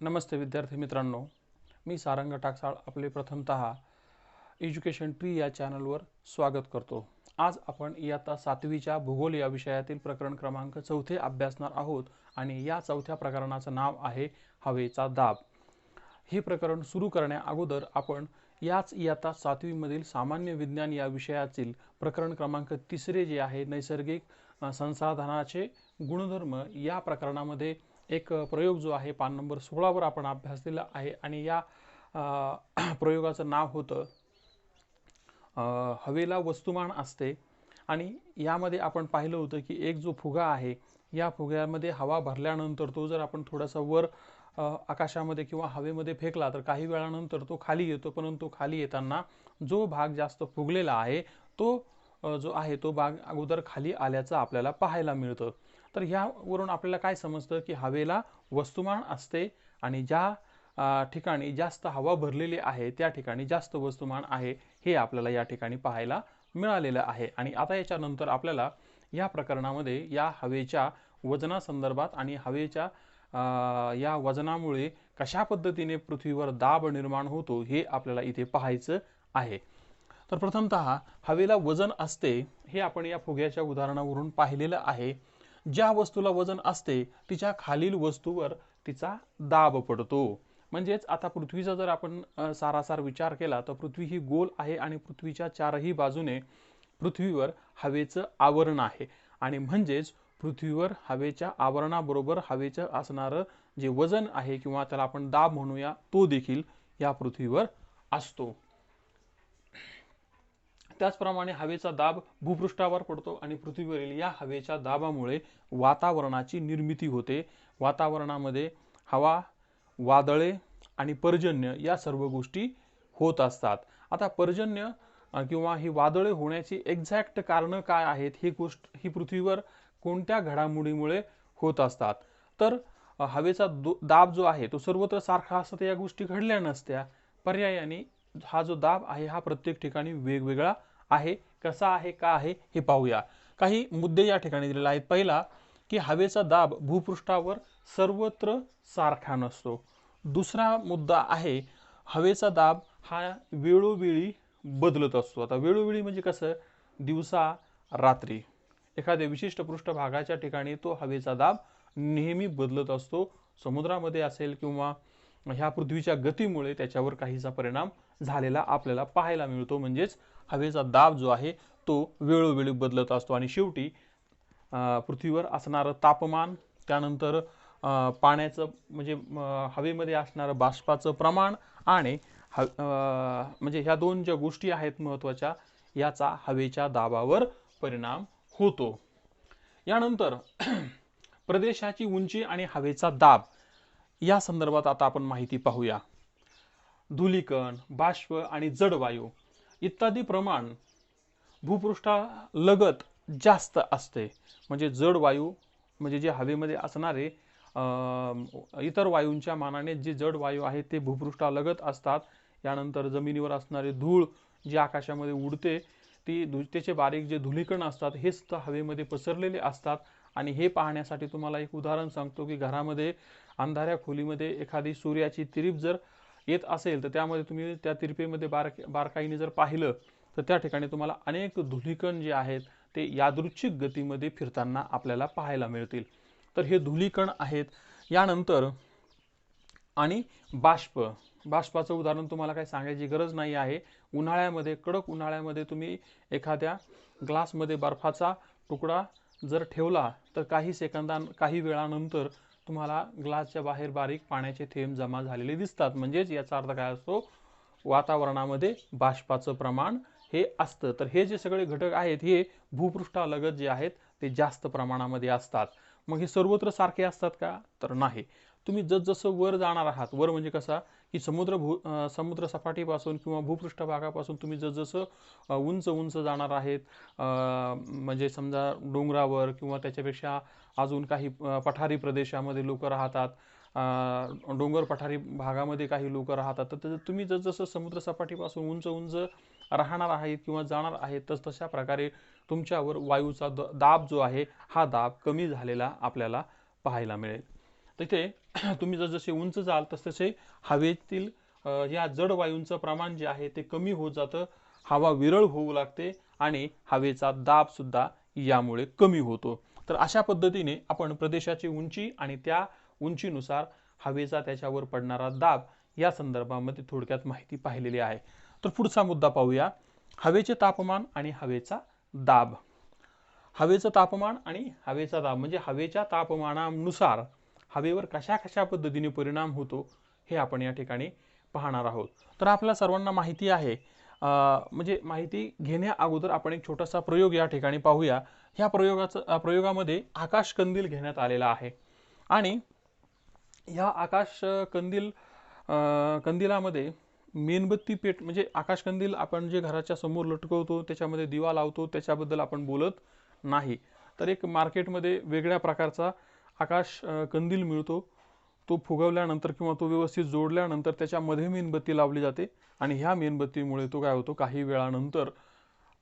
नमस्ते विद्यार्थी मित्रांनो, मी सारंग टाकसाळ आपले प्रथमतः एज्युकेशन ट्री या चॅनलवर स्वागत करतो। आज आपण इयत्ता 7वीच्या भूगोल या विषयातील प्रकरण क्रमांक 4 अभ्यासणार आहोत आणि या चौथ्या प्रकरणाचं नाव आहे हवेचा दाब। हे प्रकरण सुरू करण्या अगोदर आपण याच इयत्ता 7वी मधील सामान्य विज्ञान या विषयातील प्रकरण क्रमांक 3 जे आहे नैसर्गिक संसाधनाचे गुणधर्म या प्रकरणामध्ये एक प्रयोग जो आहे पान नंबर 16 वर आपण अभ्यासलेला आहे आणि या प्रयोगाचं नाव होतं हवेला वस्तुमान असते। आणि यामध्ये आपण पाहिलं होतं की एक जो फुगा आहे या फुग्यामध्ये हवा भरल्यानंतर तो जर आपण थोडासा वर आकाशामध्ये किंवा हवेमध्ये फेकला तर काही वेळानंतर तो खाली येतो, परंतु खाली येताना जो भाग जास्त फुगलेला आहे तो जो आहे तो भाग अगोदर खाली आल्याचं आपल्याला पाहायला मिळतं। तर यावरून आपल्याला काय समजतं की हवेला वस्तुमान असते आणि ज्या ठिकाणी जास्त हवा भरलेली आहे त्या ठिकाणी जास्त वस्तुमान आहे हे आपल्याला या ठिकाणी पाहायला मिळालेलं आहे। आणि आता याच्यानंतर आपल्याला या प्रकरणामध्ये या हवेच्या वजनासंदर्भात आणि हवेच्या या वजनामुळे कशा पद्धतीने पृथ्वीवर दाब निर्माण होतो हे आपल्याला इथे पाहायचं आहे। तर प्रथमतः हवेला वजन असते हे आपण या फुग्याच्या उदाहरणावरून पाहिलेलं आहे। ज्या वस्तूला वजन असते तिच्या खालील वस्तूवर तिचा दाब पडतो। म्हणजेच आता पृथ्वीचा जर आपण सारासार विचार केला तर पृथ्वी ही गोल आहे आणि पृथ्वीच्या चारही बाजूने पृथ्वीवर हवेचं आवरण आहे आणि म्हणजेच पृथ्वीवर हवेच्या आवरणाबरोबर हवेचं असणारं जे वजन आहे किंवा त्याला आपण दाब म्हणूया तो देखील या पृथ्वीवर असतो। त्याचप्रमाणे हवेचा दाब भूपृष्ठावर पडतो आणि पृथ्वीवरील या हवेच्या दाबामुळे वातावरणाची निर्मिती होते। वातावरणामध्ये हवा, वादळे आणि पर्जन्य या सर्व गोष्टी होत असतात। आता पर्जन्य किंवा ही वादळे होण्याची एक्झॅक्ट कारण काय आहेत ही पृथ्वीवर कोणत्या घडामोडीमुळे होत असतात। तर हवेचा दाब जो आहे तो सर्वत्र सारखा असता या गोष्टी घडल्या नसत्या। पर्यायाने हा जो दाब आहे हा प्रत्येक ठिकाणी वेगवेगळा आहे। कसा आहे का आहे हे पाहूया। काही मुद्दे या ठिकाणी दिलेले आहेत। पहिला की हवेचा दाब भूपृष्ठावर सर्वत्र सारखा नसतो। दुसरा मुद्दा आहे हवेचा दाब हा वेळोवेळी बदलत असतो। आता वेळोवेळी म्हणजे कसं, दिवसा रात्री एखाद्या विशिष्ट पृष्ठभागाच्या ठिकाणी तो हवेचा दाब नेहमी बदलत असतो। समुद्रामध्ये असेल किंवा ह्या पृथ्वीच्या गतीमुळे त्याच्यावर काहीसा परिणाम झालेला आपल्याला पाहायला मिळतो। म्हणजेच हवेचा दाब जो आहे तो वेळोवेळी बदलत असतो आणि शेवटी पृथ्वीवर असणारं तापमान, त्यानंतर पाण्याचं म्हणजे हवेमध्ये असणारं बाष्पाचं प्रमाण आणि म्हणजे ह्या दोन ज्या गोष्टी आहेत महत्त्वाच्या याचा हवेच्या दाबावर परिणाम होतो। यानंतर प्रदेशाची उंची आणि हवेचा दाब या संदर्भात आता आपण माहिती पाहूया। धूलिकण, बाष्प आणि जड वायू इत्यादी प्रमाण भूपृष्ठालगत जास्त असते। म्हणजे जड वायू म्हणजे जे हवेमध्ये असणारे इतर वायूंच्या मानाने जे जड वायू आहेत ते भूपृष्ठालगत असतात। यानंतर जमिनीवर असणारे धूळ जे आकाशामध्ये उडते त्याचे बारीक जे धूलिकण असतात हे सुद्धा हवेमध्ये पसरलेले असतात। आणि हे पाहण्यासाठी तुम्हाला एक उदाहरण सांगतो की घरामध्ये अंधाऱ्या खोलीमध्ये एखादी सूर्याची तिरीप जर येत असेल तर त्यामध्ये तुम्ही त्या तिरपेमध्ये बारकाईने जर पाहिलं तर त्या ठिकाणी तुम्हाला अनेक धूलिकण जे आहेत ते यादृच्छिक गतीमध्ये फिरताना आपल्याला पाहायला मिळतील। तर हे धूलिकण आहेत। यानंतर आणि बाष्पाचं उदाहरण तुम्हाला काही सांगायची गरज नाही आहे। उन्हाळ्यामध्ये, कडक उन्हाळ्यामध्ये तुम्ही एखाद्या ग्लासमध्ये बर्फाचा तुकडा जर ठेवला तर काही वेळानंतर तुम्हाला ग्लासच्या बाहेर बारीक पाण्याचे थेंब जमा झालेले दिसतात। म्हणजेच याचा अर्थ काय असतो, वातावरणामध्ये बाष्पाचं प्रमाण हे असतं। तर हे जे सगळे घटक आहेत हे भूपृष्ठालगत जे आहेत ते जास्त प्रमाणामध्ये असतात। मग हे सर्वत्र सारखे असतात का, तर नाही। तुम्ही जसजसं वर जाणार आहात, वर म्हणजे कसा की समुद्र सपाटीपासून किंवा भूपृष्ठभागापासून तुम्ही जसजसं उंच उंच जाणार आहेत, म्हणजे समजा डोंगरावर किंवा त्याच्यापेक्षा अजून काही पठारी प्रदेशामध्ये लोक राहतात, डोंगर पठारी भागामध्ये काही लोक राहतात, तर तुम्ही जसजसं समुद्र सपाटीपासून उंच उंच राहणार आहेत किंवा जाणार आहेत तशा प्रकारे तुमच्यावर वायूचा दाब जो आहे हा दाब कमी झालेला आपल्याला पाहायला मिळेल। तिथे तुम्ही जसजसे उंच जाल तसतसे हवेतील या जड वायूंचं प्रमाण जे आहे ते कमी होत जातं, हवा विरळ होऊ लागते आणि हवेचा दाब सुद्धा यामुळे कमी होतो. तर अशा पद्धतीने आपण प्रदेशाची उंची आणि त्या उंचीनुसार हवेचा त्याच्यावर पडणारा दाब या संदर्भामध्ये थोडक्यात माहिती पाहिलेली आहे. तर पुढचा मुद्दा पाहूया, हवेचे तापमान आणि हवेचा दाब. हवेचं तापमान आणि हवेचा दाब म्हणजे हवेच्या तापमानानुसार हवेवर कशा कशा पद्धतीने परिणाम होतो हे आपण या ठिकाणी पाहणार आहोत. तर आपल्या सर्वांना माहिती आहे, म्हणजे माहिती घेण्या अगोदर आपण एक छोटासा प्रयोग या ठिकाणी पाहूया. ह्या प्रयोगामध्ये आकाश कंदील घेण्यात आलेला आहे आणि ह्या आकाश कंदिलामध्ये मेणबत्ती पेट म्हणजे आकाश कंदील आपण जे घराच्या समोर लटकवतो त्याच्यामध्ये दिवा लावतो त्याच्याबद्दल आपण बोलत नाही. तर एक मार्केटमध्ये वेगळ्या प्रकारचा आकाश कंदील मिळतो. तो फुगवल्यानंतर किंवा तो व्यवस्थित जोडल्यानंतर त्याच्यामध्ये मेणबत्ती लावली जाते आणि ह्या मेणबत्तीमुळे तो काय होतो, काही वेळानंतर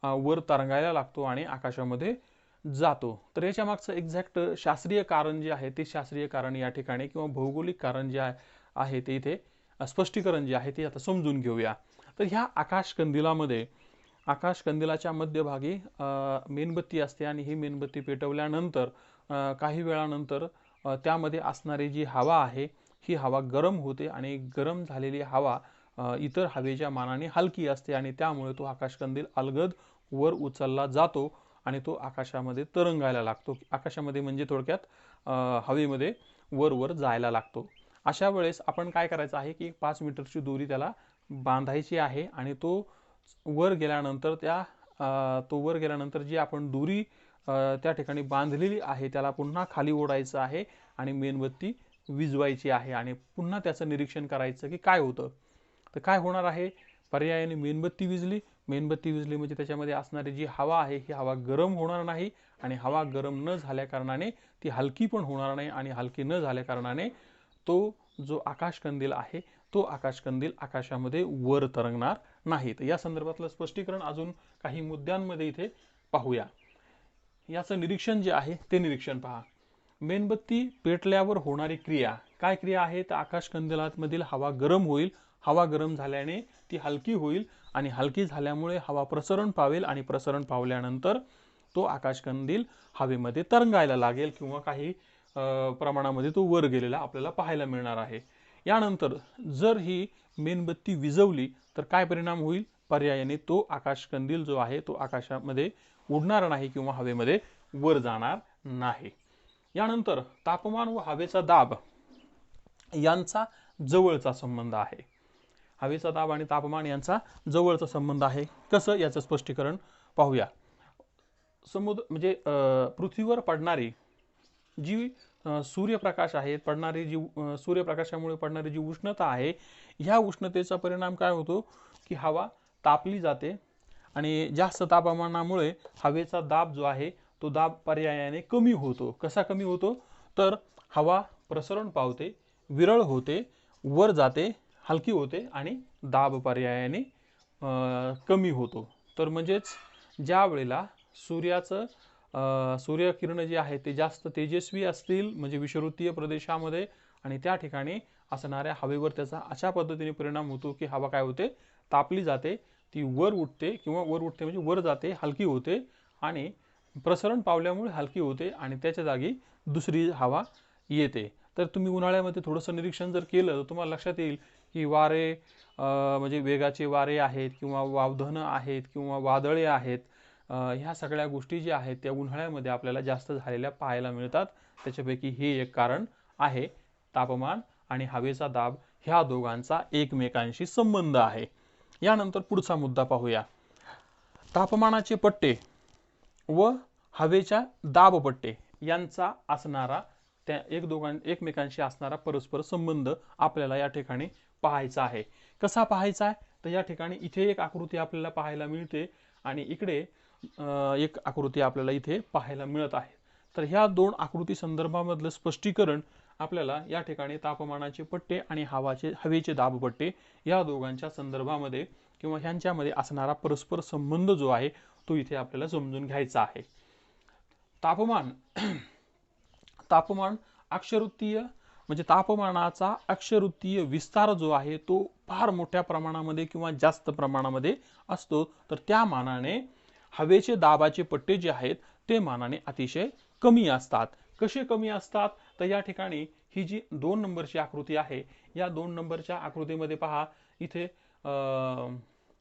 वर तरंगायला लागतो आणि आकाशामध्ये जातो. तर याच्या मागचं एक्झॅक्ट शास्त्रीय कारण जे आहे ते शास्त्रीय कारण या ठिकाणी किंवा भौगोलिक कारण जे आहे ते इथे स्पष्टीकरण जे आहे ते आता समजून घेऊया. तर ह्या आकाश कंदिलामध्ये आकाश कंदिलाच्या मध्यभागी मेणबत्ती असते आणि ही मेणबत्ती पेटवल्यानंतर काही वेळानंतर त्यामध्ये असणारी जी हवा आहे ही हवा गरम होते आणि गरम झालेली हवा इतर हवेच्या मानाने हलकी असते आणि त्यामुळे तो आकाश कंदील अलगद वर उचलला जातो आणि तो आकाशामध्ये तरंगायला लागतो. आकाशामध्ये म्हणजे थोडक्यात हवेमध्ये वर वर जायला लागतो. अशा वेळेस आपण काय करायचं आहे की 5 मीटरची दोरी त्याला बांधायची आहे आणि तो वर गेल्यानंतर जी आपण दोरी त्या ठिकाणी बांधलेली आहे त्याला पुन्हा खाली ओढायचं आहे आणि मेणबत्ती विझवायची आहे आणि पुन्हा त्याचं निरीक्षण करायचं की काय होतं. तर काय होणार आहे, पर्यायाने मेणबत्ती विझली म्हणजे त्याच्यामध्ये असणारी जी हवा आहे ही हवा गरम होणार नाही आणि हवा गरम न झाल्या कारणाने ती हलकी पण होणार नाही आणि हलकी न झाल्या कारणाने तो जो आकाश कंदील आहे तो आकाश कंदील आकाशामध्ये वर तरंगणार नाही. तर या संदर्भातलं स्पष्टीकरण अजून काही मुद्द्यांमध्ये इथे पाहूया. याचं निरीक्षण जे आहे ते निरीक्षण पहा. मेणबत्ती पेटल्यावर होणारी क्रिया काय क्रिया आहे, तर आकाश कंदिलामधील हवा गरम होईल. हवा गरम झाल्याने ती हलकी होईल आणि हलकी झाल्यामुळे हवा प्रसरण पावेल आणि प्रसरण पावल्यानंतर तो आकाश कंदील हवेमध्ये तरंगायला लागेल किंवा काही प्रमाणामध्ये तो वर गेलेला आपल्याला पाहायला मिळणार आहे. यानंतर जर ही मेणबत्ती विझवली तर काय परिणाम होईल, पर्यायाने तो आकाश कंदील जो आहे तो आकाशामध्ये उडणार नाही किंवा हवेमध्ये वर जाणार नाही. यानंतर तापमान व हवेचा दाब यांचा जवळचा संबंध आहे. हवेचा दाब आणि तापमान यांचा जवळचा संबंध आहे. कसं, याचं स्पष्टीकरण पाहूया. समुद्र म्हणजे पृथ्वीवर पडणारी जी सूर्यप्रकाश आहे, सूर्यप्रकाशामुळे पडणारी जी उष्णता आहे, ह्या उष्णतेचा परिणाम काय होतो की हवा तापली जाते आणि जास्त तापमानामुळे हवेचा दाब जो आहे तो दाब पर्यायाने कमी होतो. कसा कमी होतो, तर हवा प्रसरण पावते, विरळ होते, वर जाते, हलकी होते आणि दाब पर्यायाने कमी होतो. तर म्हणजेच ज्या वेळेला सूर्यकिरण जे आहे ते जास्त तेजस्वी असतील म्हणजे विषुववृत्तीय प्रदेशामध्ये आणि त्या ठिकाणी असणाऱ्या हवेवर त्याचा अशा पद्धतीने परिणाम होतो की हवा काय होते, तापली जाते, ती वर उठते म्हणजे वर जाते, हलकी होते आणि प्रसरण पावल्यामुळे हलकी होते आणि त्याच्या जागी दुसरी हवा येते. तर तुम्ही उन्हाळ्यामध्ये थोडंसं निरीक्षण जर केलं तर तुम्हाला लक्षात येईल की वारे म्हणजे वेगाचे वारे आहेत किंवा वावधनं आहेत किंवा वादळे आहेत, ह्या सगळ्या गोष्टी ज्या आहेत त्या उन्हाळ्यामध्ये आपल्याला जास्त झालेल्या पाहायला मिळतात. त्याच्यापैकी हे एक कारण आहे. तापमान आणि हवेचा दाब ह्या दोघांचा एकमेकांशी संबंध आहे. यानंतर पुढचा मुद्दा पाहूया. तापमानाचे पट्टे व हवेच्या दाब पट्टे यांचा असणारा एकमेकांशी असणारा परस्पर संबंध आपल्याला या ठिकाणी पाहायचा आहे. कसा पाहायचा आहे, तर या ठिकाणी इथे एक आकृती आपल्याला पाहायला मिळते आणि इकडे एक आकृती आपल्याला इथे पाहायला मिळत आहे. तर ह्या दोन आकृती संदर्भामधलं स्पष्टीकरण आपल्याला या ठिकाणी तापमानाचे पट्टे आणि हवेचे दाब पट्टे या दोघांच्या संदर्भामध्ये किंवा ह्यांच्यामध्ये असणारा परस्पर संबंध जो आहे तो इथे आपल्याला समजून घ्यायचा आहे. तापमान अक्षवृत्तीय म्हणजे तापमानाचा अक्षवृत्तीय विस्तार जो आहे तो फार मोठ्या प्रमाणामध्ये किंवा जास्त प्रमाणामध्ये असतो, तर त्या मानाने हवेचे दाबाचे पट्टे जे आहेत ते मानाने अतिशय कमी असतात. कसे कमी असतात, तर या ठिकाणी ही जी 2 नंबरची आकृती आहे, या 2 नंबरच्या आकृतीमध्ये पहा, इथे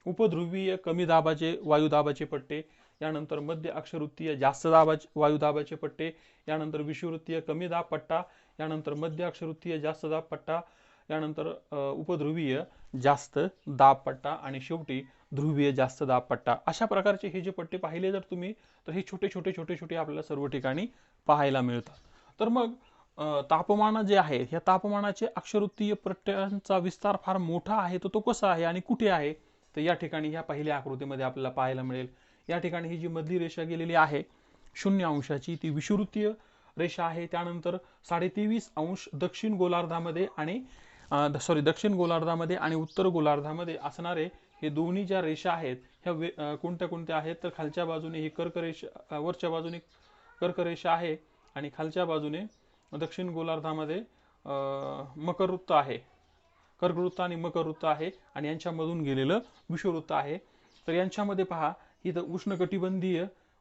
उपध्रुवीय कमी दाबाचे वायुदाबाचे पट्टे, यानंतर मध्य अक्षवृत्तीय जास्त दाबाचे वायुदाबाचे पट्टे, यानंतर विषुववृत्तीय कमी दाब पट्टा, यानंतर मध्य अक्षवृत्तीय जास्त दाब पट्टा, यानंतर उपध्रुवीय जास्त दाब पट्टा आणि शेवटी ध्रुवीय जास्त दाब पट्टा. अशा प्रकारचे हे जे पट्टे पाहिले जर तुम्ही, तर हे छोटे छोटे छोटे छोटे आपल्याला सर्व ठिकाणी पाहायला मिळतात. तर मग तापमान जे आहे, ह्या तापमानाचे अक्षवृत्तीय पट्ट्यांचा विस्तार फार मोठा आहे, तर तो कसा आहे आणि कुठे आहे, तर या ठिकाणी ह्या पहिल्या आकृतीमध्ये आपल्याला पाहायला मिळेल. या ठिकाणी ही जी मधली रेषा गेलेली आहे 0 अंशाची, ती विषुववृत्तीय रेषा आहे. त्यानंतर 23.5 अंश दक्षिण गोलार्धामध्ये आणि दक्षिण गोलार्धामध्ये आणि उत्तर गोलार्धामध्ये असणारे हे दोन्ही ज्या रेषा आहेत, ह्या कोणत्या कोणत्या आहेत, तर खालच्या बाजूने ही कर्करेषा, वरच्या बाजूने कर्करेषा आहे आणि खालच्या बाजूने दक्षिण गोलार्धामध्ये मकरवृत्त आहे, कर्कवृत्त आणि मकरवृत्त आहे आणि यांच्यामधून गेलेलं विषुववृत्त आहे. तर यांच्यामध्ये पहा, इथं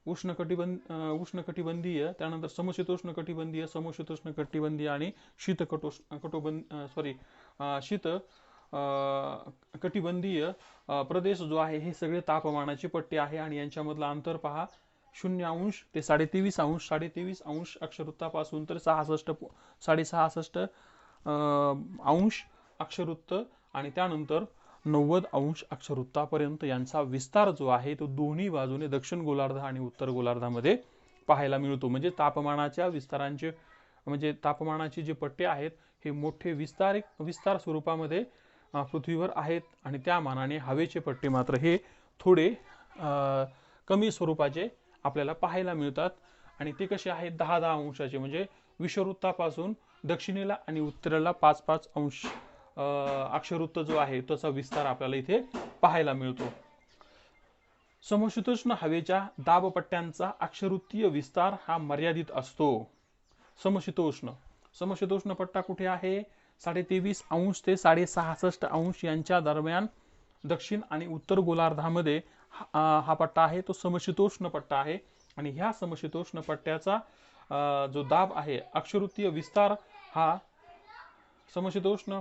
उष्णकटिबंधीय, त्यानंतर समशीतोष्ण कटिबंधीय, समशीतोष्ण कटिबंधीय आणि शीत कटिबंधीय प्रदेश जो आहे, हे सगळे तापमानाचे पट्टे आहे आणि यांच्यामधलं अंतर पहा 0 अंश ते 23.5 अंश, 23.5 अंश अक्षवृत्तापासून तर 66 अंश अक्षवृत्त आणि त्यानंतर 90 अंश अक्षवृत्तापर्यंत यांचा विस्तार जो आहे तो दोन्ही बाजूने दक्षिण गोलार्ध आणि उत्तर गोलार्धामध्ये पाहायला मिळतो. म्हणजे तापमानाच्या विस्तारांचे, म्हणजे तापमानाचे जे पट्टे आहेत हे मोठे विस्तार स्वरूपामध्ये पृथ्वीवर आहेत आणि त्या मानाने हवेचे पट्टे मात्र हे थोडे कमी स्वरूपाचे आपल्याला पाहायला मिळतात. आणि ते कसे आहेत, 10-10 अंशाचे, म्हणजे विषुववृत्तापासून दक्षिणेला आणि उत्तरेला 5-5 अंश अक्षवृत्त जो आहे त्याचा विस्तार आपल्याला इथे पाहायला मिळतो. समशीतोष्ण हवेच्या दाबपट्ट्यांचा अक्षवृत्तीय विस्तार हा मर्यादित असतो. समशीतोष्ण पट्टा कुठे आहे, 23.5 अंश ते 66.5 अंश यांच्या दरम्यान दक्षिण आणि उत्तर गोलार्धामध्ये हा पट्टा आहे, तो समशीतोष्ण पट्टा आहे. आणि ह्या समशीतोष्ण पट्ट्याचा जो दाब आहे, अक्षवृत्तीय विस्तार हा समशीतोष्ण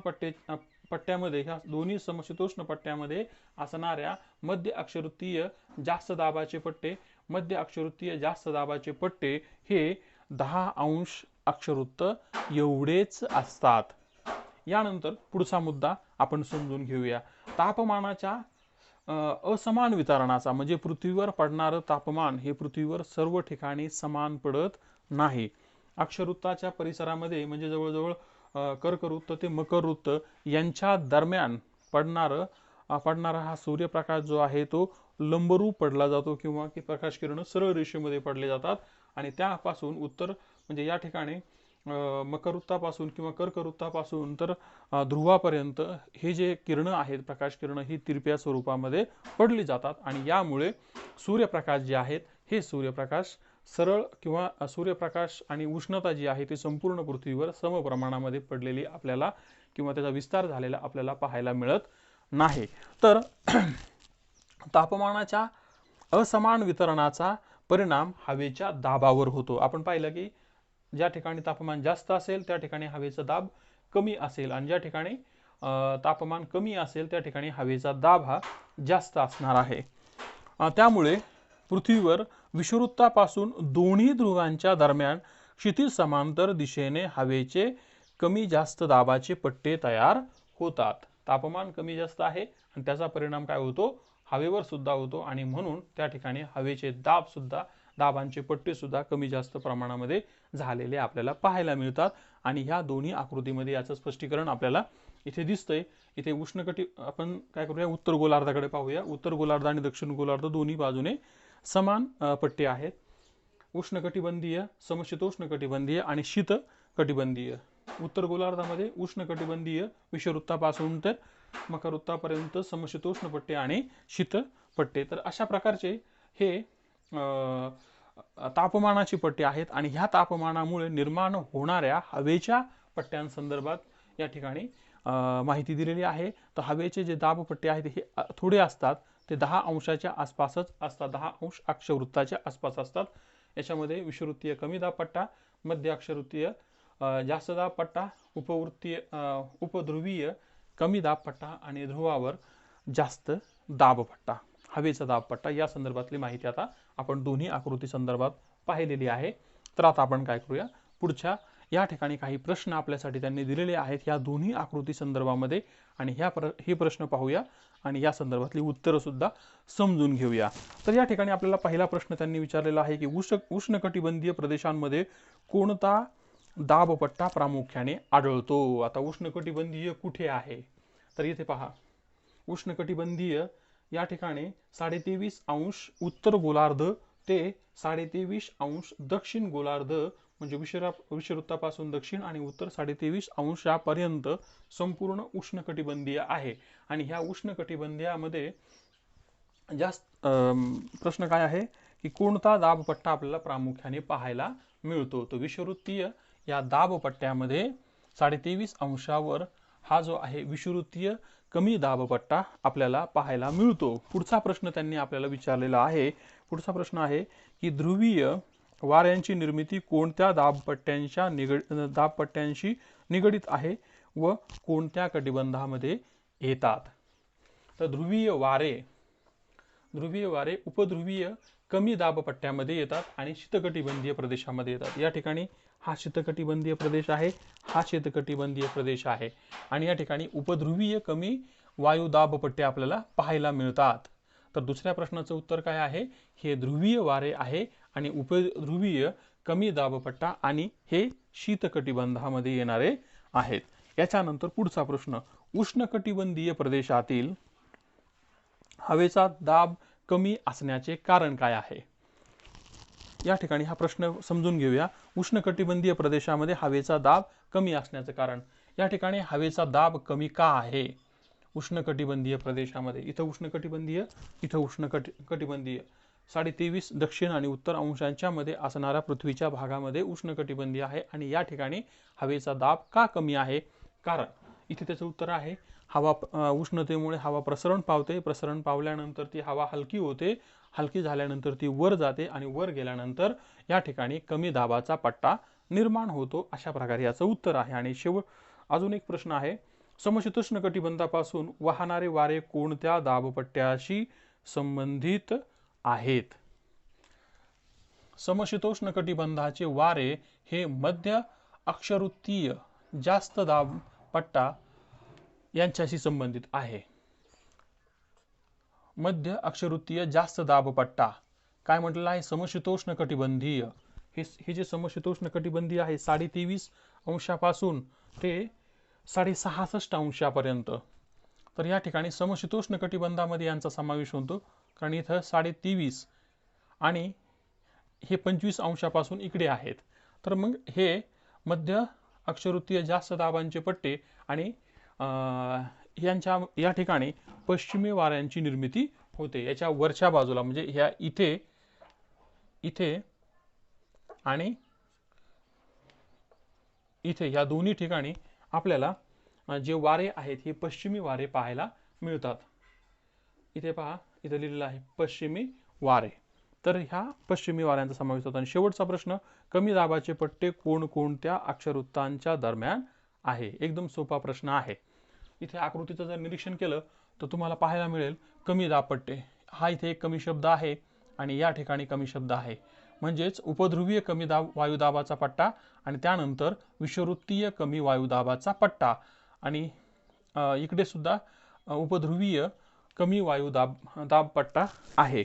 पट्ट्यामध्ये, ह्या दोन्ही समशीतोष्ण पट्ट्यामध्ये असणाऱ्या मध्य अक्षवृत्तीय जास्त दाबाचे पट्टे, मध्य अक्षवृत्तीय जास्त दाबाचे पट्टे हे 10 अंश अक्षवृत्त एवढेच असतात. यानंतर पुढचा मुद्दा आपण समजून घेऊया. तापमानाच्या असमान वितरणाचा, म्हणजे पृथ्वीवर पडणारं तापमान हे पृथ्वीवर सर्व ठिकाणी समान पडत नाही. अक्षवृत्ताच्या परिसरामध्ये, म्हणजे जवळजवळ कर्कवृत्त ते मकरवृत्त यांच्या दरम्यान पडणारा हा सूर्यप्रकाश जो आहे तो लंबरूप पडला जातो, किंवा की प्रकाश किरण सरळ रेषेमध्ये पडले जातात. आणि त्यापासून उत्तर, म्हणजे या ठिकाणी मकरवृत्तापासून किंवा कर्कवृत्तापासून तर ध्रुवापर्यंत हे जे किरण आहेत, प्रकाश किरण, ही तिरप्या स्वरूपामध्ये पडली जातात. आणि यामुळे सूर्यप्रकाश जे आहेत, हे सूर्यप्रकाश सरळ, किंवा सूर्यप्रकाश आणि उष्णता जी आहे ती संपूर्ण पृथ्वीवर समप्रमाणामध्ये पडलेली आपल्याला, किंवा त्याचा विस्तार झालेला आपल्याला पाहायला मिळत नाही. तर तापमानाच्या असमान वितरणाचा परिणाम हवेच्या दाबावर होतो. आपण पाहिलं की ज्या ठिकाणी तापमान जास्त असेल त्या ठिकाणी हवेचा दाब कमी असेल, आणि ज्या ठिकाणी तापमान कमी असेल त्या ठिकाणी हवेचा दाब हा जास्त असणार आहे. त्यामुळे पृथ्वीवर विषुववृत्तापासून दोन्ही ध्रुवांच्या दरम्यान क्षितिज समांतर दिशेने हवेचे कमी जास्त दाबाचे पट्टे तयार होतात. तापमान कमी जास्त आहे आणि त्याचा परिणाम काय होतो, हवेवर सुद्धा होतो, आणि म्हणून त्या ठिकाणी हवेचे दाबांचे पट्टे सुद्धा कमी जास्त प्रमाणामध्ये झालेले आपल्याला पाहायला मिळतात. आणि ह्या दोन्ही आकृतीमध्ये याचं स्पष्टीकरण आपल्याला इथे दिसतंय. इथे आपण काय करूया, उत्तर गोलार्धाकडे पाहूया. उत्तर गोलार्ध आणि दक्षिण गोलार्ध दोन्ही बाजूने समान पट्टे आहेत. उष्णकटिबंधीय, समशीतोष्ण कटिबंधीय आणि शीत कटिबंधीय. उत्तर गोलार्धामध्ये उष्णकटिबंधीय विषुववृत्तापासून तर मकरवृत्तापर्यंत समशीतोष्ण पट्टे आणि शीत पट्टे. तर अशा प्रकारचे हे तापमानाची पट्टे आहेत. आणि ह्या तापमानामुळे निर्माण होणाऱ्या हवेच्या पट्ट्यांसंदर्भात या ठिकाणी माहिती दिलेली आहे। तर हवेचे जे दाबपट्टे आहेत हे थोडे असतात, ते 10 अंशाच्या आसपासच असतात, 10 अंश अक्षवृत्ताच्या आसपास असतात। याच्यामध्ये विषुववृत्तीय कमी दाब पट्टा, मध्य अक्षवृत्तीय जास्त दाब पट्टा, उपध्रुवीय कमी दाब पट्टा आणि ध्रुवावर जास्त दाब पट्टा, हवेचा दाब पट्टा, या संदर्भातली माहिती आता आपण दोन्ही आकृती संदर्भात पाहिलेली आहे। तर आता आपण काय करूया, पुढच्या या ठिकाणी काही प्रश्न आपल्यासाठी त्यांनी दिलेले आहेत या दोन्ही आकृती संदर्भामध्ये, आणि हे प्रश्न पाहूया आणि या संदर्भातली उत्तरं सुद्धा समजून घेऊया। तर या ठिकाणी आपल्याला पहिला प्रश्न त्यांनी विचारलेला आहे की उष्णकटिबंधीय प्रदेशांमध्ये कोणता दाबपट्टा प्रामुख्याने आढळतो। आता उष्णकटिबंधीय कुठे आहे, तर इथे पहा, उष्णकटिबंधीय या ठिकाणी 23.5 अंश उत्तर गोलार्ध ते 23.5 अंश दक्षिण गोलार्ध, म्हणजे विषुववृत्तापासून दक्षिण आणि उत्तर 23.5 अंशापर्यंत संपूर्ण उष्णकटिबंधीय आहे। आणि ह्या उष्णकटिबंधीयामध्ये जास्त प्रश्न काय आहे की कोणता दाबपट्टा आपल्याला प्रामुख्याने पाहायला मिळतो। तो विषुववृत्तीय या दाबपट्ट्यामध्ये 23.5 अंशावर हा जो आहे विषुववृत्तीय कमी दाबपट्टा आपल्याला पाहायला मिळतो। पुढचा प्रश्न त्यांनी आपल्याला विचारलेला आहे, पुढचा प्रश्न आहे की ध्रुवीय वाऱ्यांची निर्मिती कोणत्या दाबपट्ट्यांशी निगडित आहे व कोणत्या कटिबंधामध्ये येतात। तर ध्रुवीय वारे उपध्रुवीय कमी दाबपट्ट्यामध्ये येतात आणि शीतकटिबंधीय प्रदेशामध्ये येतात। या ठिकाणी हा शीतकटिबंधीय प्रदेश आहे, हा शीतकटिबंधीय प्रदेश आहे, आणि या ठिकाणी उपध्रुवीय कमी वायुदाबपट्टे आपल्याला पाहायला मिळतात। तर दुसऱ्या प्रश्नाचं उत्तर काय आहे, हे ध्रुवीय वारे आहे आणि उपध्रुवीय कमी दाबपट्टा, आणि हे शीतकटिबंधामध्ये येणारे आहेत। याच्यानंतर पुढचा प्रश्न, उष्णकटिबंधीय प्रदेशातील हवेचा दाब कमी असण्याचे कारण काय आहे। या ठिकाणी हा प्रश्न समजून घेऊया। उष्णकटिबंधीय प्रदेशामध्ये हवेचा दाब कमी असण्याचे कारण, या ठिकाणी हवेचा दाब कमी का आहे उष्णकटिबंधीय प्रदेशामध्ये, इथं उष्णकटिबंधीय, इथं उष्णकटिबंधीय 23.5 दक्षिण आणि उत्तर अंशांच्या मध्ये असणाऱ्या पृथ्वीच्या भागामध्ये उष्णकटिबंधीय आहे, आणि या ठिकाणी हवेचा दाब का कमी आहे, कारण इथे त्याचं उत्तर आहे हवा उष्णतेमुळे हवा प्रसरण पावते, प्रसरण पावल्यानंतर ती हवा हलकी होते, हलकी झाल्यानंतर ती वर जाते आणि वर गेल्यानंतर या ठिकाणी कमी दाबाचा पट्टा निर्माण होतो, अशा प्रकारे याचं उत्तर आहे। आणि अजून एक प्रश्न आहे, समशीतोष्ण कटिबंधापासून वाहणारे वारे कोणत्या दाबपट्ट्याशी संबंधित आहेत। समशीतोष्ण कटिबंधाचे वारे हे मध्य अक्षवृत्तीय जास्त दाब पट्टा यांच्याशी संबंधित आहे। मध्य अक्षवृत्तीय जास्त दाब पट्टा काय म्हटलेलं आहे, समशीतोष्ण कटिबंधीय, हे जे समशीतोष्ण कटिबंधीय आहे 23.5 अंशापासून ते 66.5 अंशापर्यंत, तर या ठिकाणी समशीतोष्ण कटिबंधामध्ये यांचा समावेश होतो, कारण इथं 23.5 आणि हे 25 अंशापासून इकडे आहेत। तर मग हे मध्य अक्षवृत्तीय जास्त दाबांचे पट्टे आणि या ठिकाणी पश्चिमी वाऱ्यांची निर्मिती होते। याच्या वरच्या बाजूला म्हणजे ह्या इथे आणि इथे या दोन्ही ठिकाणी आपल्याला जे वारे आहेत हे पश्चिमी वारे पाहायला मिळतात। इथे पहा, इथे लिहिलेलं आहे पश्चिमी वारे, तर ह्या पश्चिमी वाऱ्यांचा समावेश होतो। आणि शेवटचा प्रश्न, कमी दाबाचे पट्टे कोणकोणत्या अक्षवृत्तांच्या दरम्यान आहे। एकदम सोपा प्रश्न आहे। इथे आकृतीचं जर निरीक्षण केलं तर तुम्हाला पाहायला मिळेल कमी दाब पट्टे, हा इथे एक कमी शब्द आहे आणि या ठिकाणी कमी शब्द आहे, म्हणजेच उपध्रुवीय कमी वायुदाबाचा पट्टा आणि त्यानंतर विषुववृत्तीय कमी वायुदाबाचा पट्टा, आणि इकडे सुद्धा उपध्रुवीय कमी दाब पट्टा आहे।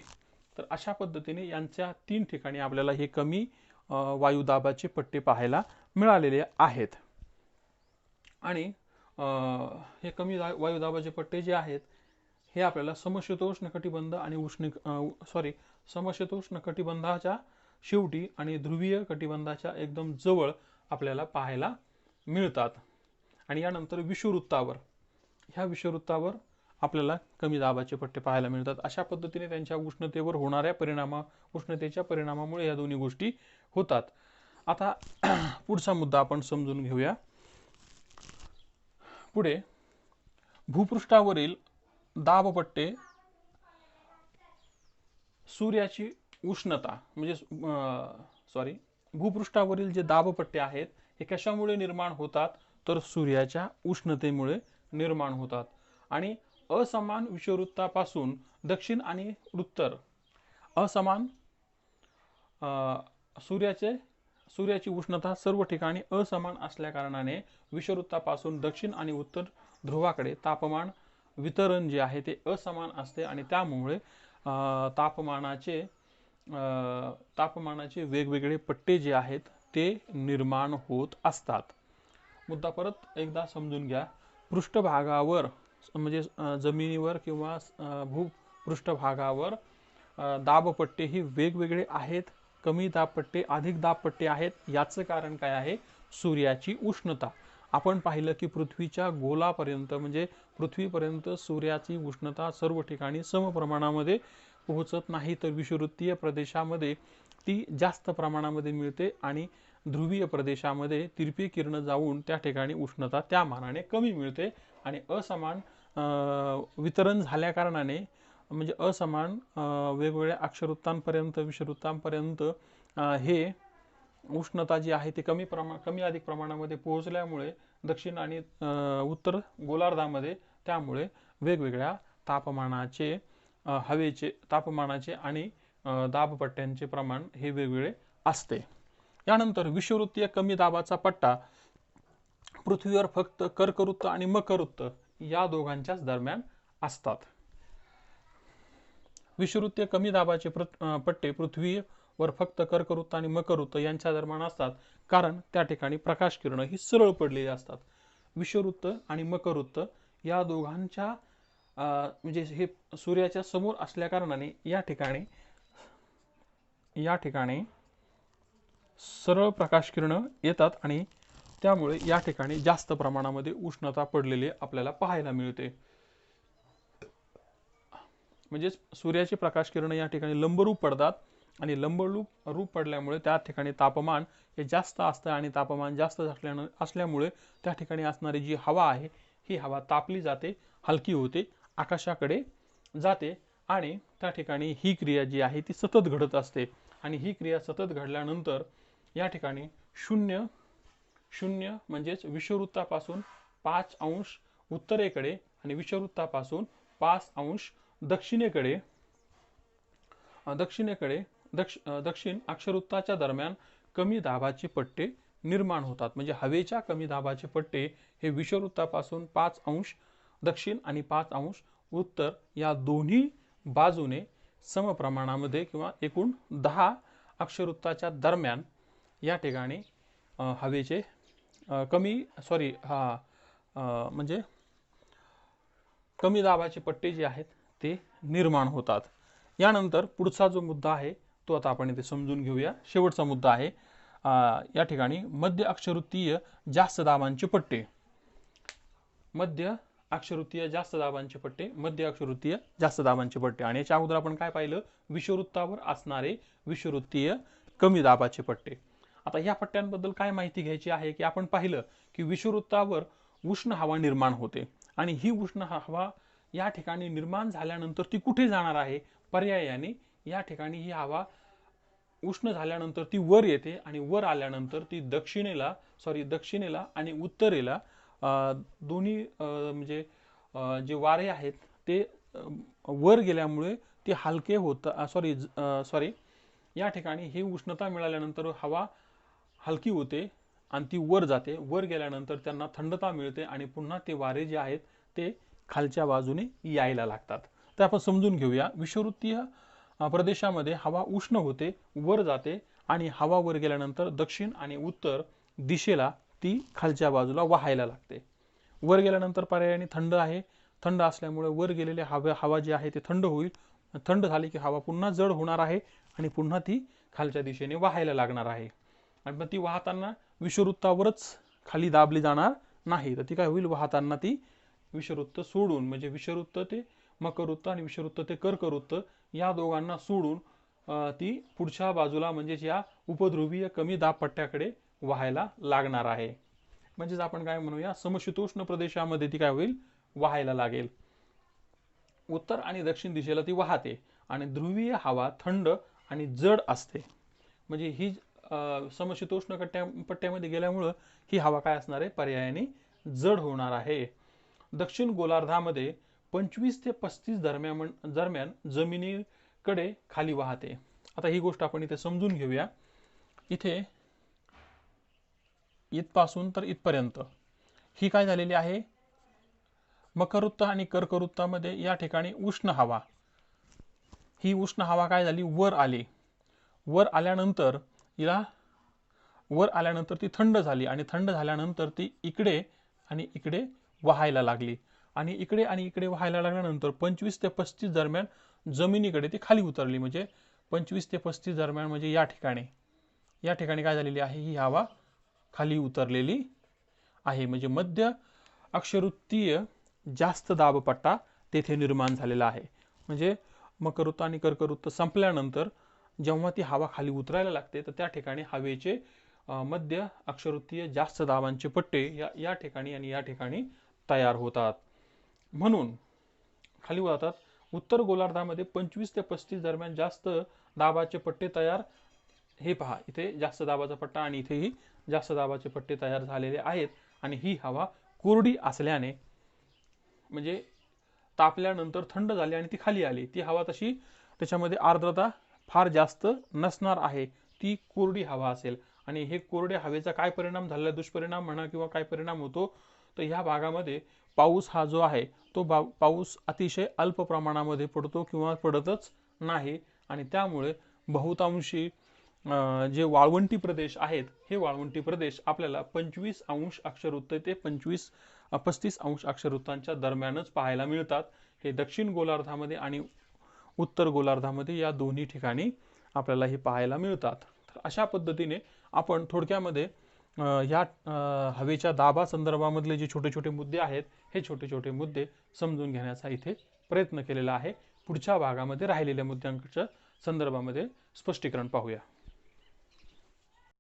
तर अशा पद्धतीने यांच्या 3 ठिकाणी आपल्याला हे कमी वायुदाबाचे पट्टे पाहायला मिळालेले आहेत। आणि हे कमी वायुदाबाचे पट्टे जे आहेत हे आपल्याला समशीतोष्ण कटिबंध आणि समशीतोष्ण कटिबंधाच्या शेवटी आणि ध्रुवीय कटिबंधाच्या एकदम जवळ आपल्याला पाहायला मिळतात। आणि यानंतर विषुववृत्तावर आपल्याला कमी दाबाचे पट्टे पाहायला मिळतात। अशा पद्धतीने त्यांच्या उष्णतेवर होणाऱ्या उष्णतेच्या परिणामामुळे या दोन्ही गोष्टी होतात। आता पुढचा मुद्दा आपण समजून घेऊया। पुढे भूपृष्ठावरील दाबपट्टे सूर्याची उष्णता म्हणजे भूपृष्ठावरील जे दाबपट्टे आहेत हे कशामुळे निर्माण होतात तर सूर्याच्या उष्णतेमुळे निर्माण होतात आणि असमान विषुववृत्तापासून दक्षिण आणि उत्तर असमान सूर्याची उष्णता सर्व ठिकाणी असमान असल्या कारणाने विषुववृत्तापासून दक्षिण आणि उत्तर ध्रुवाकडे तापमान वितरण जे आहे ते असमान असते आणि त्यामुळे तापमानाचे वेगवेगळे पट्टे जे आहेत ते निर्माण होत असतात. मुद्दा परत एकदा समजून घ्या. पृष्ठभागावर म्हणजे जमिनीवर किंवा भूपृष्ठभागावर दाबपट्टे ही वेगवेगळे आहेत. कमी दाबपट्टे अधिक दाबपट्टे आहेत. याचं कारण काय आहे सूर्याची उष्णता. आपण पाहिलं की पृथ्वीच्या गोलापर्यंत म्हणजे पृथ्वीपर्यंत सूर्याची उष्णता सर्व ठिकाणी समप्रमाणामध्ये पोहोचत नाही तर विषुववृत्तीय प्रदेशामध्ये ती जास्त प्रमाणामध्ये मिळते आणि ध्रुवीय प्रदेशामध्ये तिरपी किरण जाऊन त्या ठिकाणी उष्णता त्या मानाने कमी मिळते आणि असमान वितरण झाल्या कारणाने म्हणजे असमान वेगवेगळ्या अक्षवृत्तांपर्यंत विषुववृत्तांपर्यंत हे उष्णता जी आहे ती कमी अधिक प्रमाणामध्ये पोहोचल्यामुळे दक्षिण आणि उत्तर गोलार्धामध्ये त्यामुळे वेगवेगळ्या तापमानाचे हवेचे तापमानाचे आणि दाबपट्ट्यांचे प्रमाण हे वेगवेगळे असते. यानंतर विषुववृत्तीय कमी दाबाचा पट्टा पृथ्वीवर फक्त कर्कवृत्त आणि मकरवृत्त या दोघांच्याच दरम्यान असतात. विषुववृत्तीय कमी दाबाचे पट्टे पृथ्वीवर फक्त कर्कवृत्त आणि मकरवृत्त यांच्या दरम्यान असतात कारण त्या ठिकाणी प्रकाश किरण ही सरळ पडलेली असतात. विषुववृत्त आणि मकरवृत्त या दोघांच्या म्हणजे हे सूर्याच्या समोर असल्या कारणाने या ठिकाणी सरळ प्रकाश किरण येतात आणि त्यामुळे या ठिकाणी जास्त प्रमाणामध्ये उष्णता पडलेली आपल्याला पाहायला मिळते. म्हणजे सूर्याचे प्रकाश किरण या ठिकाणी लंबरूप पडतात आणि लंबरूप पडल्यामुळे त्या ठिकाणी तापमान हे जास्त असतं आणि तापमान जास्त असल्यामुळे त्या ठिकाणी असणारी जी हवा आहे ही हवा तापली जाते, हलकी होते, आकाशाकडे जाते आणि त्या ठिकाणी ही क्रिया जी आहे ती सतत घडत असते आणि ही क्रिया सतत घडल्यानंतर या ठिकाणी शून्य म्हणजेच विषुववृत्तापासून 5 अंश उत्तरेकडे आणि विषुववृत्तापासून 5 अंश दक्षिण अक्षवृत्ताच्या दरम्यान कमी दाबाचे पट्टे निर्माण होतात. म्हणजे हवेच्या कमी दाबाचे पट्टे हे विषुववृत्तापासून 5 अंश दक्षिण आणि 5 अंश उत्तर या दोन्ही बाजूने समप्रमाणामध्ये किंवा एकूण 10 अक्षवृत्ताच्या दरम्यान या ठिकाणी हवेचे म्हणजे कमी दाबाचे पट्टे जे आहेत ते निर्माण होतात. यानंतर पुढचा जो मुद्दा आहे तो आता आपण इथे समजून घेऊया. शेवटचा मुद्दा आहे या ठिकाणी मध्य अक्षवृत्तीय जास्त दाबांचे पट्टे. मध्य अक्षवृत्तीय जास्त दाबांचे पट्टे आणि याच्या अगोदर आपण काय पाहिलं विषुववृत्तावर असणारे विषुववृत्तीय कमी दाबाचे पट्टे. आता या पट्ट्यांबद्दल काय माहिती घ्यायची आहे की आपण पाहिलं की विषुववृत्तावर उष्ण हवा निर्माण होते आणि ही उष्ण हवा या ठिकाणी निर्माण झाल्यानंतर ती कुठे जाणार आहे पर्यायाने या ठिकाणी ही हवा उष्ण झाल्यानंतर ती वर येते आणि वर आल्यानंतर ती दक्षिणेला आणि उत्तरेला दोन्ही म्हणजे जे वारे आहेत ते वर गेल्यामुळे ते हलके होतात या ठिकाणी ही उष्णता मिळाल्यानंतर हवा हलकी होते आणि ती वर जाते. वर गेल्यानंतर त्यांना थंडता मिळते आणि पुन्हा ते वारे जे आहेत ते खालच्या बाजूने यायला लागतात. तर आपण समजून घेऊया. विषुववृत्तीय प्रदेशामध्ये हवा उष्ण होते, वर जाते आणि हवा वर गेल्यानंतर दक्षिण आणि उत्तर दिशेला ती खालच्या बाजूला वाहायला लागते. वर गेल्यानंतर पर्यायाने थंड असल्यामुळे वर गेलेली हवा जी आहे ती थंड होईल. थंड झाली की हवा पुन्हा जड होणार आहे आणि पुन्हा ती खालच्या दिशेने वाहायला लागणार आहे आणि मग ती वाहताना विषुववृत्तावरच खाली दाबली जाणार नाही तर ती काय होईल वाहताना ती विषुववृत्त सोडून म्हणजे विषुववृत्त ते मकरवृत्त आणि विषुववृत्त ते कर्कवृत्त या दोघांना सोडून ती पुढच्या बाजूला म्हणजे या उपध्रुवीय कमी दाब पट्ट्याकडे वाहायला लागणार आहे. म्हणजेच आपण काय म्हणूया, समशीतोष्ण प्रदेशामध्ये ती काय होईल, वाहायला लागेल. उत्तर आणि दक्षिण दिशेला ती वाहते आणि ध्रुवीय हवा थंड आणि जड असते. म्हणजे ही समशीतोष्ण पट्ट्यामध्ये गेल्यामुळं ही हवा काय असणार आहे, पर्यायाने जड होणार आहे. दक्षिण गोलार्धामध्ये 25 ते 35 दरम्यान जमिनीकडे खाली वाहते. आता ही गोष्ट आपण इथे समजून घेऊया. इथे इथपासून तर इथपर्यंत ही काय झालेली आहे, मकर वृत्त आणि कर्कवृत्तामध्ये या ठिकाणी उष्ण हवा, ही उष्ण हवा काय झाली, वर आली. वर आल्यानंतर ती थंड झाली आणि थंड झाल्यानंतर ती इकडे आणि इकडे वाहायला लागली आणि इकडे वाहायला लागल्यानंतर 25 ते 35 दरम्यान जमिनीकडे ती खाली उतरली. म्हणजे 25 ते 35 दरम्यान म्हणजे या ठिकाणी काय झालेली आहे, ही हवा खाली उतरलेली आहे. म्हणजे मध्य अक्षवृत्तीय जास्त दाबपट्टा तेथे निर्माण झालेला आहे. म्हणजे मकर वृत्त आणि कर्कवृत्त संपल्यानंतर जेव्हा ती हवा खाली उतरायला लागते तर त्या ठिकाणी हवेचे मध्य अक्षवृत्तीय जास्त दाबांचे पट्टे या ठिकाणी आणि या ठिकाणी तयार होतात. म्हणून खाली जातात. उत्तर गोलार्धामध्ये 25 ते 35 दरम्यान जास्त दाबाचे पट्टे तयार, हे पहा इथे जास्त दाबाचा पट्टा आणि इथेही जास्त दाबाचे पट्टे तयार झालेले आहेत. आणि ही हवा कोरडी असल्याने, म्हणजे तापल्यानंतर थंड झाली आणि ती खाली आली, ती हवा तशी त्याच्यामध्ये आर्द्रता फार जास्त नसणार आहे, ती कोरडी हवा असेल. आणि हे कोरड्या हवेचा काय परिणाम झालेला, दुष्परिणाम म्हणा किंवा काय परिणाम होतो, तर ह्या भागामध्ये पाऊस हा जो आहे तो पाऊस अतिशय अल्प प्रमाणामध्ये पडतो किंवा पडतच नाही. आणि त्यामुळे बहुतांशी जे वाळवंटी प्रदेश आहेत, हे वाळवंटी प्रदेश आपल्याला 25 अंश अक्षवृत्त ते 35 अंश अक्षवृत्तांच्या दरम्यानच पाहायला मिळतात. हे दक्षिण गोलार्धामध्ये आणि उत्तर गोलार्धामध्ये या दोन्ही ठिकाणी आपल्याला हे पाहायला मिळतात. तर अशा पद्धतीने आपण थोडक्यामध्ये या हवेच्या दाबा संदर्भामधले जे छोटे छोटे मुद्दे आहेत, हे छोटे छोटे मुद्दे समजून घेण्याचा इथे प्रयत्न केलेला आहे. पुढच्या भागामध्ये राहिलेल्या मुद्द्यांच्या संदर्भामध्ये स्पष्टीकरण पाहूया.